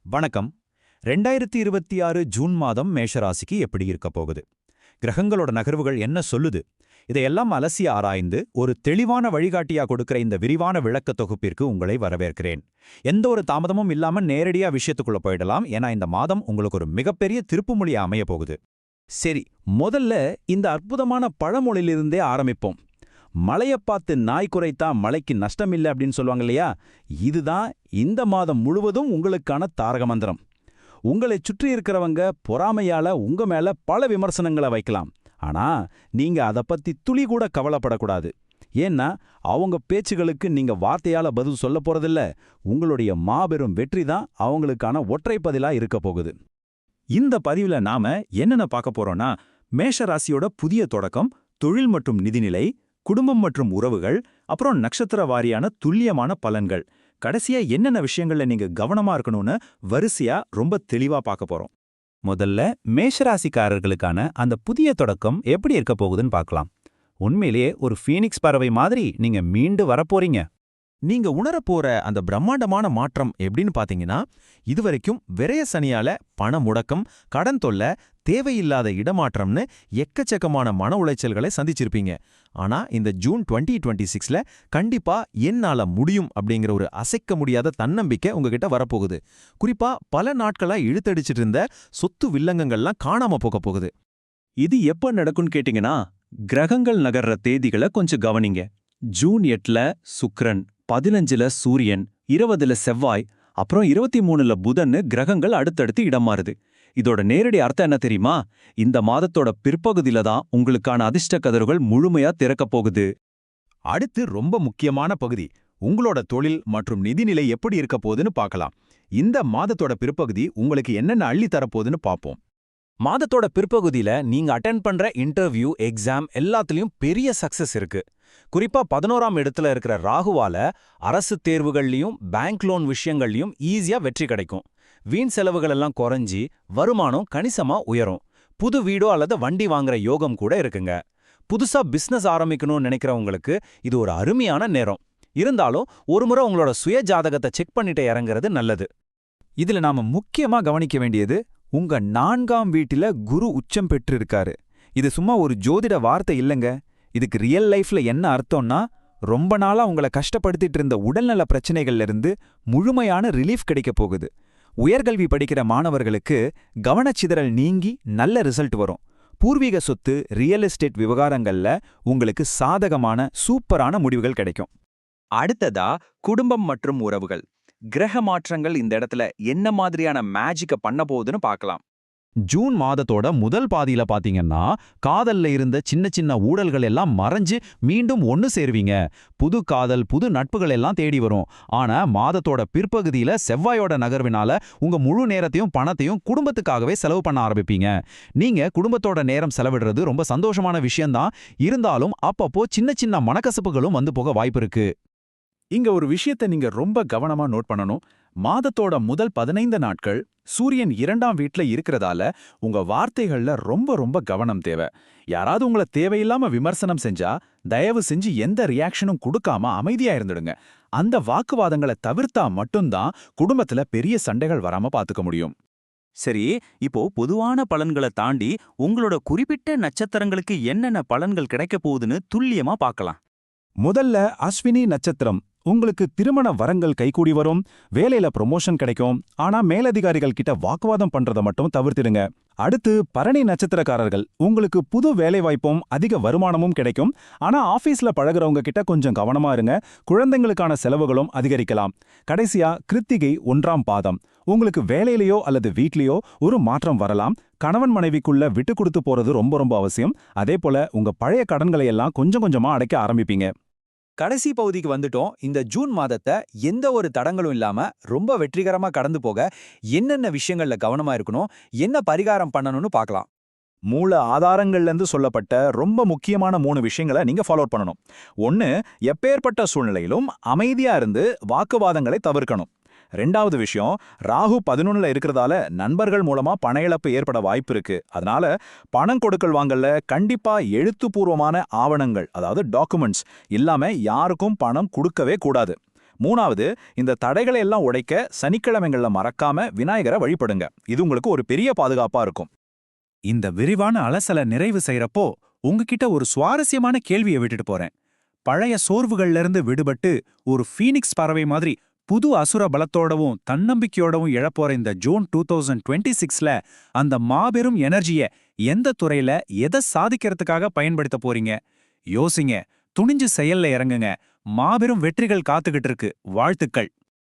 வணக்கம். 2026 ஜூன் மாதம் மேஷராசிக்கு எப்படி இருக்க போகுது? கிரகங்களோட நகர்வுகள் என்ன சொல்லுது? இதையெல்லாம் அலசி ஆராய்ந்து ஒரு தெளிவான வழிகாட்டியா கொடுக்கிற இந்த விரிவான விளக்க தொகுப்பிற்கு உங்களை வரவேற்கிறேன். எந்த ஒரு தாமதமும் இல்லாம நேரடியா விஷயத்துக்குள்ள போயிடலாம். ஏன்னா இந்த மாதம் உங்களுக்கு ஒரு மிகப்பெரிய திருப்புமுடியா அமைய போகுது. சரி, முதல்ல இந்த அற்புதமான பழமொழியிலிருந்தே ஆரம்பிப்போம். மழைய பார்த்து நாய் குறைத்தா மழைக்கு நஷ்டமில்லை அப்படின்னு சொல்லுவாங்க இல்லையா? இதுதான் இந்த மாதம் முழுவதும் உங்களுக்கான தாரக மந்திரம். உங்களை சுற்றி இருக்கிறவங்க பொறாமையால உங்க மேல பல விமர்சனங்களை வைக்கலாம். ஆனா நீங்க அதை பத்தி துளி கூட கவலைப்படக்கூடாது. ஏன்னா அவங்க பேச்சுகளுக்கு நீங்க வார்த்தையால பதில் சொல்ல போறதில்ல. உங்களுடைய மாபெரும் வெற்றி தான் அவங்களுக்கான ஒற்றை பதிலா இருக்க போகுது. இந்த பதிவுல நாம என்னென்ன பார்க்க போறோம்னா, மேஷ ராசியோட புதிய தொடக்கம், தொழில் மற்றும் நிதிநிலை, குடும்பம் மற்றும் உறவுகள், அப்புறம் நட்சத்திர வாரியான துல்லியமான பலன்கள். கடைசியா என்னென்ன விஷயங்கள்ல நீங்க கவனமா இருக்கணும்னு வரிசையா ரொம்ப தெளிவா பார்க்க போறோம். முதல்ல மேஷராசிக்காரர்களுக்கான அந்த புதிய தொடக்கம் எப்படி இருக்க போகுதுன்னு பார்க்கலாம். உண்மையிலேயே ஒரு ஃபீனிக்ஸ் பறவை மாதிரி நீங்க மீண்டு வரப்போறீங்க. நீங்க உணரப்போற அந்த பிரம்மாண்டமான மாற்றம் எப்படின்னு பாத்தீங்கன்னா, இதுவரைக்கும் விரய சனியால பண முடக்கம், கடன் தொல்லை, தேவையில்லாத இடமாற்றம்னு எக்கச்சக்கமான மன உளைச்சல்களை சந்திச்சிருப்பீங்க. ஆனா இந்த ஜூன் 2026ல கண்டிப்பா என்னால முடியும் அப்படிங்கிற ஒரு அசைக்க முடியாத தன்னம்பிக்கை உங்ககிட்ட வரப்போகுது. குறிப்பா பல நாட்களா இழுத்தடிச்சிட்டு இருந்த சொத்து வில்லங்கங்கள்லாம் காணாம போக போகுது. இது எப்ப நடக்கும்னு கேட்டீங்கன்னா, கிரகங்கள் நகர்ற தேதிகளை கொஞ்சம் கவனிங்க. ஜூன் 8ல சுக்கிரன், 15ல சூரியன், 20ல செவ்வாய், அப்புறம் 23ல புதன்னு கிரகங்கள் அடுத்தடுத்து இடம் மாறுது. இதோட நேரடி அர்த்தம் என்ன தெரியுமா? இந்த மாதத்தோட பிற்பகுதியில தான் உங்களுக்கான அதிர்ஷ்ட கதவுகள் முழுமையா திறக்கப் போகுது. அடுத்து ரொம்ப முக்கியமான பகுதி, உங்களோட தொழில் மற்றும் நிதிநிலை எப்படி இருக்க போகுதுன்னு பார்க்கலாம். இந்த மாதத்தோட பிற்பகுதி உங்களுக்கு என்னென்ன அள்ளி தரப்போகுதுன்னு பார்ப்போம். மாதத்தோட பிற்பகுதியில நீங்க அட்டெண்ட் பண்ற இன்டர்வியூ, எக்ஸாம் எல்லாத்துலயும் பெரிய சக்சஸ் இருக்கு. குறிப்பா 11ஆம் இடத்துல இருக்கிற ராகுவால அரசு தேர்வுகள்லயும் பேங்க் லோன் விஷயங்கள்லயும் ஈஸியா வெற்றி கிடைக்கும். வீண் செலவுகள் எல்லாம் குறைஞ்சி வருமானம் கணிசமா உயரும். புது வீடோ அல்லது வண்டி வாங்குற யோகம் கூட இருக்குங்க. புதுசா பிசினஸ் ஆரம்பிக்கணும்னு நினைக்கிறவங்களுக்கு இது ஒரு அருமையான நேரம். இருந்தாலும் ஒருமுறை உங்களோட சுய ஜாதகத்தை செக் பண்ணிட்டு இறங்குறது நல்லது. இதுல நாம முக்கியமா கவனிக்க வேண்டியது, உங்க 4ஆம் வீட்டில குரு உச்சம் பெற்று இருக்காரு. இது சும்மா ஒரு ஜோதிட வார்த்தை இல்லைங்க. இதுக்கு ரியல் லைஃப்ல என்ன அர்த்தம்னா, ரொம்ப நாளா உங்களை கஷ்டப்படுத்திட்டு இருந்த உடல்நல பிரச்சனைகள்ல இருந்து முழுமையான ரிலீஃப் கிடைக்க போகுது. உயர்கல்வி படிக்கிற மாணவர்களுக்கு கவனச்சிதறல் நீங்கி நல்ல ரிசல்ட் வரும். பூர்வீக சொத்து, ரியல் எஸ்டேட் விவகாரங்கள்ல உங்களுக்கு சாதகமான சூப்பரான முடிவுகள் கிடைக்கும். அடுத்ததா குடும்பம் மற்றும் உறவுகள். கிரக மாற்றங்கள் இந்த இடத்துல என்ன மாதிரியான மேஜிக்க பண்ண போகுதுன்னு பார்க்கலாம். ஜூன் மாதத்தோட முதல் பாதியில பாத்தீங்கன்னா, காதல்ல இருந்த சின்ன சின்ன ஊடல்கள் எல்லாம் மறைஞ்சு மீண்டும் ஒன்னு சேருவீங்க. புது காதல், புது நட்புகள் எல்லாம் தேடி வரும். ஆனா மாதத்தோட பிற்பகுதியில செவ்வாயோட நகர்வினால உங்க முழு நேரத்தையும் பணத்தையும் குடும்பத்துக்காகவே செலவு பண்ண ஆரம்பிப்பீங்க. நீங்க குடும்பத்தோட நேரம் செலவிடுறது ரொம்ப சந்தோஷமான விஷயம்தான். இருந்தாலும் அப்பப்போ சின்ன சின்ன மனக்கசப்புகளும் வந்து போக வாய்ப்பு இருக்கு. இங்க ஒரு விஷயத்தை நீங்க ரொம்ப கவனமா நோட் பண்ணணும். மாதத்தோட முதல் 15 நாட்கள் சூரியன் 2ஆம் வீட்ல இருக்கிறதால உங்க வார்த்தைகள்ல ரொம்ப ரொம்ப கவனம் தேவை. யாராவது உங்களை தேவையில்லாம விமர்சனம் செஞ்சா தயவு செஞ்சு எந்த ரியாக்ஷனும் கொடுக்காம அமைதியா இருந்துடுங்க. அந்த வாக்குவாதங்களை தவிர்த்தா மட்டும்தான் குடும்பத்துல பெரிய சண்டைகள் வராம பாத்துக்க முடியும். சரி, இப்போ பொதுவான பலன்களை தாண்டி உங்களோட குறிப்பிட்ட நட்சத்திரங்களுக்கு என்னென்ன பலன்கள் கிடைக்க போகுதுன்னு துல்லியமா பார்க்கலாம். முதல்ல அஸ்வினி நட்சத்திரம். உங்களுக்கு திருமண வரங்கள் கைகூடி வரும். வேலையில ப்ரொமோஷன் கிடைக்கும். ஆனா மேலதிகாரிகள் கிட்ட வாக்குவாதம் பண்றத மட்டும் தவிர்த்திடுங்க. அடுத்து பரணி நட்சத்திரக்காரர்கள். உங்களுக்கு புது வேலைவாய்ப்பும் அதிக வருமானமும் கிடைக்கும். ஆனா ஆபீஸ்ல பழகுறவங்க கிட்ட கொஞ்சம் கவனமா இருங்க. குழந்தைங்களுக்கான செலவுகளும் அதிகரிக்கலாம். கடைசியா கிருத்திகை 1ஆம் பாதம். உங்களுக்கு வேலையிலயோ அல்லது வீட்லயோ ஒரு மாற்றம் வரலாம். கணவன் மனைவிக்குள்ள விட்டு கொடுத்து போறது ரொம்ப ரொம்ப அவசியம். அதே போல உங்க பழைய கடன்களை எல்லாம் கொஞ்சம் கொஞ்சமா அடைக்க ஆரம்பிப்பீங்க. கடைசி பகுதிக்கு வந்துட்டோம். இந்த ஜூன் மாதத்தை எந்த ஒரு தடங்களும் இல்லாம ரொம்ப வெற்றிகரமா கடந்து போக என்னென்ன விஷயங்கள்ல கவனமா இருக்கணும், என்ன பரிகாரம் பண்ணணும்னு பார்க்கலாம். மூல ஆதாரங்கள்ல இருந்து சொல்லப்பட்ட ரொம்ப முக்கியமான 3 விஷயங்களை நீங்க ஃபாலோ பண்ணணும். 1, எப்பேற்பட்ட சூழ்நிலையிலும் அமைதியா இருந்து வாக்குவாதங்களை தவிர்க்கணும். 2வது விஷயம், ராகு 11ல இருக்கிறதால நண்பர்கள் மூலமா பண இழப்பு ஏற்பட வாய்ப்பு இருக்கு. அதனால பணம் கொடுக்கல் வாங்கல்ல கண்டிப்பா எழுத்துப்பூர்வமான ஆவணங்கள், அதாவது டாக்குமெண்ட்ஸ் இல்லாம யாருக்கும் பணம் கொடுக்கவே கூடாது. 3வது, இந்த தடைகளை எல்லாம் உடைக்க சனிக்கிழமைகள்ல மறக்காம விநாயகரை வழிபடுங்க. இது உங்களுக்கு ஒரு பெரிய பாதுகாப்பா இருக்கும். இந்த விரிவான அலசலை நிறைவு செய்யறப்போ உங்ககிட்ட ஒரு சுவாரஸ்யமான கேள்வியை விட்டுட்டு போறேன். பழைய சோர்வுகள்ல இருந்து விடுபட்டு ஒரு ஃபீனிக்ஸ் பறவை மாதிரி புது அசுர பலத்தோடவும் தன்னம்பிக்கையோடவும் எழப்போற இந்த ஜூன் 2026ல அந்த மாபெரும் எனர்ஜியை எந்த துறையில எதை சாதிக்கிறதுக்காக பயன்படுத்த போறீங்க? யோசிங்க, துணிஞ்சு செயல்ல இறங்குங்க. மாபெரும் வெற்றிகள் காத்துக்கிட்டு இருக்கு. வாழ்த்துக்கள்.